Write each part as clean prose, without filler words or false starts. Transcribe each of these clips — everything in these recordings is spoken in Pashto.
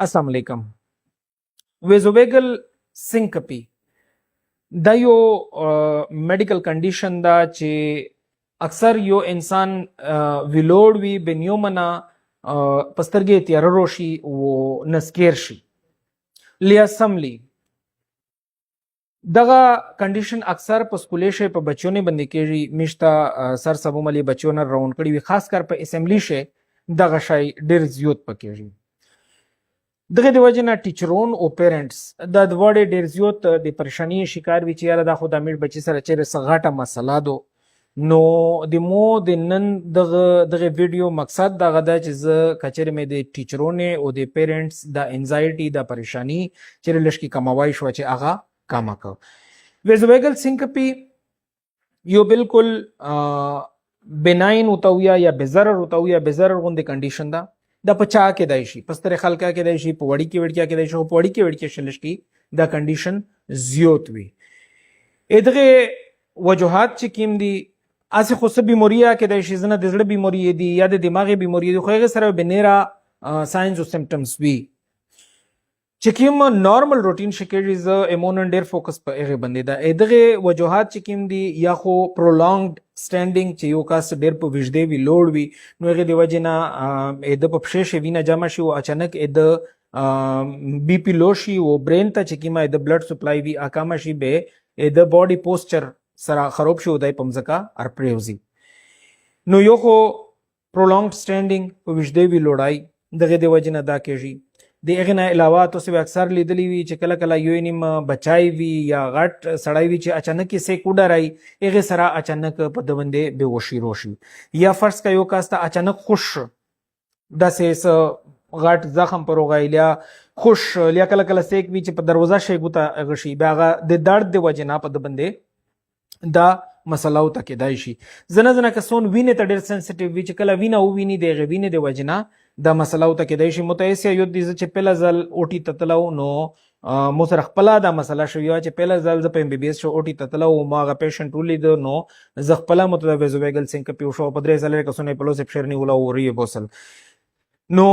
السلام علیکم. ویزوویګل سینکپی دا یو میډیکل کنډیشن ده چې اکثر یو انسان ویلوړ وي بنیومنا پسترګې تیاره روشي و نسکیر شي لیاسملی دغه کنډیشن اکثر په سکولیشه په بچونه باندې کېږي مشته سر سبوملي بچونه راون کړي وي خاص کر په اسمبلی شه دغه شای ډیر زیات پکېږي دغه د وجه نه ټیچرون او پیرنټس د وړې ډیر زیات د پریشانی شکار وي چې یاره دا خو د امیر بچی سره چیرې سغاټه مسله دو نو د مو د نن دغه ویډیو مقصد دغه دا چې زه کچېرې مې د ټیچرونه او د پیرنټس د انزایټي د پریشانی چیرې لشکې کموای شو چې هغه کم کو ویزوویګل سینکپی یو بالکل بناین وتویا یا بزرر وتویا بزرر غوندې کنډیشن ده د پچا کې دی شي پستر خلکا کې دی شي په وړي کې وړکیا کې دی شي په وړي کې وړکیا شلش کی دا کنډیشن زیات وي ادغه وجوهات چې کیم دي اسه خو سب بیماریا کې دی شي زنه د زړه بیماری دي یا د دماغي بیماری دي خو هغه سره بنیرا ساينز او سمپټمز وي چې کوم نارمل روټین شکرې ز ایمونن ډیر فوکس په هغه باندې دا ادغه وجوهات چې کوم دي یا خو پرولونګډ سټانډینګ چې یو کاس ډیر په وجدي وی لوړ وي نو هغه دی وجنه د په پښې وینه جمع شي او اچانک د بی پی لو شي او برین ته چې کومه د بلډ سپلای وی اکامه شي به د باډي پوسچر سره خراب شي او د پمزکا ار پریوزي نو یو خو پرولونګډ سټانډینګ په وجدي وی لوړای دغه دی وجنه دا کېږي د هغه نه علاوه تاسو به اکثر لیدلی وي چې کله کله یو نیم بچای وي یا غټ سړی وي چې اچانک یې سې کوډه راي هغه سره اچانک په د باندې بهوشي روشي یا فرض کا یو کاسته اچانک خوش داسې غټ زخم پر وغایلیا خوش لیا کله کله سېک وي چې په دروازه شي ګوتا غشي باغه د درد د وجنه په د باندې دا مسله او تکیدای شي زنه کسون وینه ته ډیر سنسټیو وي چې کله وینه او ویني د غوینه د وجنه دا مسله او تکیدای شي متأسیا یو دي چې پهلا ځل اوټي تتلو نو مو سره خپل دا مسله شو یا چې پهلا ځل ز په ام بي بي اس شو اوټي تتلو ماغه پیشنټ ولید نو ز خپل متدا ویزوویګل سینکپی شو په درې ځله کسونه په لوس پښرنی ولا وری بوسل نو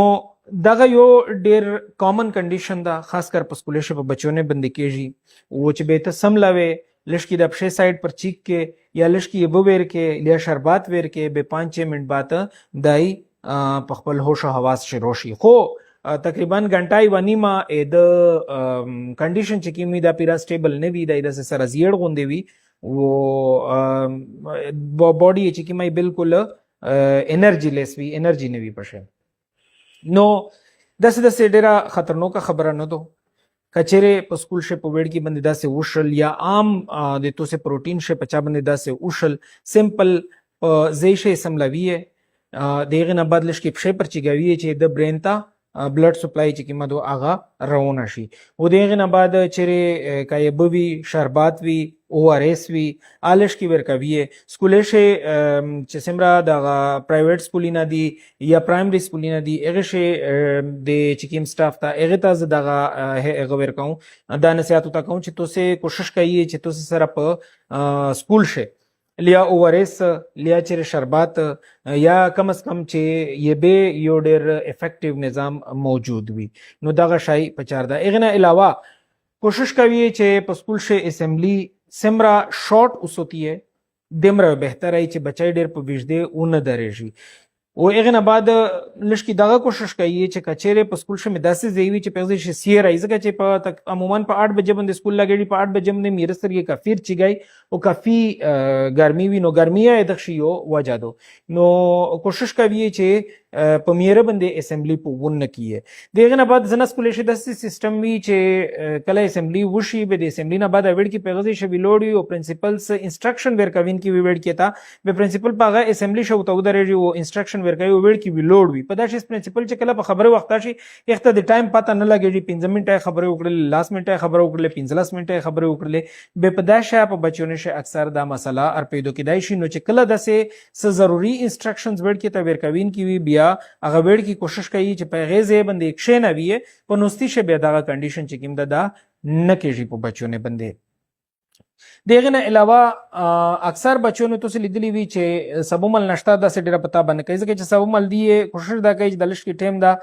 دغه یو ډیر کامن کنډیشن دا خاص کر په سکولیشه په بچونه بندي کېږي او چې به ته سملاوي لشکی د پښې سایډ پر چیک کې یا لشکی یبو ور کې یا شربات ور کې به 5 منټ بعد دای په خپل هوش او حواس شروع شي خو تقریبا غنټای ونیما د کنډیشن چې کیمي دا پیرا سټیبل نه وي د سره زیړ غوندې وي او باډي چې کیمي بالکل انرژي لیس وي انرژي نه وي پښه نو داسې ډیره خطرناک خبره نه ده کچره په سکول شه په وړ کې باندې داسې وشل یا عام د توسه پروتین شه په چا باندې داسې وشل سمپل زیشه سملاویه دغه نه بعد لشکې پښې پر چګاوی چې د برین ته بلډ سپلای چې کیمه دو اغه روانه شي او دغه نه بعد چیرې کایبوي شربات وی او ار اس وی آلش کی ورکوي سکولیشه چې سمرا د پرایویټ سکولینا دی یا پرایمری سکولینا دی هغه شي د چکیم سټاف ته هغه ته دغه هغه ورکاو دا نصيحت تا کوم چې توسه کوشش کوي چې توسه سره په سکول شه لیا اوورس لیا چیرې شربات یا کم از کم چې یې به یو ډېر افیکټیو نظام موجود وي نو دغه شای په چار ده اغه نه علاوه کوشش کوي چې په سکول شه اسمبلی سمرا شارٹ اوسوتی ہے دمره بهتره چې بچای ډېر په وجده اون درېږي او هغه نه بعد لشکې دغه کوشش کوي چې کچېره په سکول شمه داسې زیوی چې په ځای شي راځي چې په عموما په 8 بجې باندې سکول لګړي په 8 بجې باندې میرسر کې کافیر چګای او کافي ګرمي وي نو ګرمي د شیو وجه دو نو کوشش کوي چې په میره باندې اسمبلی په ونه کیه دغه نه بعد زنه سکول شي داسې سیستم وی چې کله اسمبلی وشي به د اسمبلی نه بعد وړ کې په ځای شي ویلوډي او پرنسپلز انسټرکشن ورکوین کی ویډ کیتا به پرنسپل پاغه اسمبلی شو ته درېږي او انسټرکشن ورکوي ویډ کې ویلوډ وي په داسې پرنسپل چې کله په خبره وخت شي یخته د ټایم پته نه لګېږي 15 منټه خبره وکړل لاس منټه خبره وکړل 15 منټه خبره وکړل به په داسې په بچونه شي اکثر دا مسله ار پیدا کیدای شي نو چې کله داسې ضروري انسټرکشنز ویډ کې ته ورکوین کی وی بیا هغه ویډ کې کوشش کوي چې په غیزه باندې ښه نه وي په نوستي شه به دا کنډیشن چې کوم دا نه کېږي په بچونه باندې دغه نه علاوه اکثر بچونو ته لیدلی وی چې سبومل نشتا د سټیره پتا باندې کوي چې سبومل دی کوشش دا کوي چې د لښ کې ټیم دا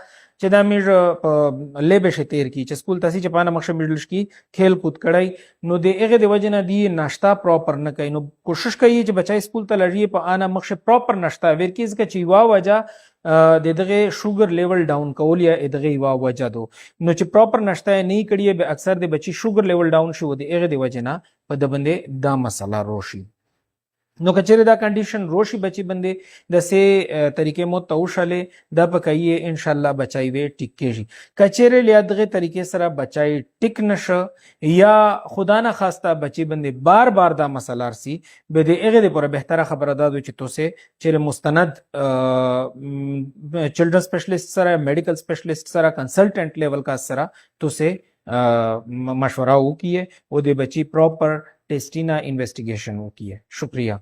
چې دا میږ په لیبه شه تیر کی چې سکول تاسې چې پانه مخشه میږلش کی کھیل کود کړی نو د هغه د وجه نه دی ناشتا پراپر نه کوي نو کوشش کوي چې بچای سکول ته لږی په آنه مخشه پراپر ناشتا ورکیز که چې یوا وجه د دغه شوګر لیول ډاون کول یا دغه یوا وجه دو نو چې پراپر ناشتا نه کړي به اکثر د بچی شوګر لیول ډاون شو د هغه د وجه نه په د باندې دا مسله روشي نو کچره دا کنډیشن روشي بچی بندې د سه طریقې مو توشله دا پکایي ان شاء الله بچای وی ټیک کېږي کچره لیا دغه طریقې سره بچای ټیک نشه یا خدا نه خواسته بچی بندې بار بار دا مسله رسی به د هغه لپاره بهتره خبره ده چې توسه چې مستند چلډرن سپیشلیست سره میډیکل سپیشلیست سره کنسلټنټ لیول کا سره توسه مشورہ وکیے او د بچی پراپر टेस्टिना इन्वेस्टिगेशन होती है शुक्रिया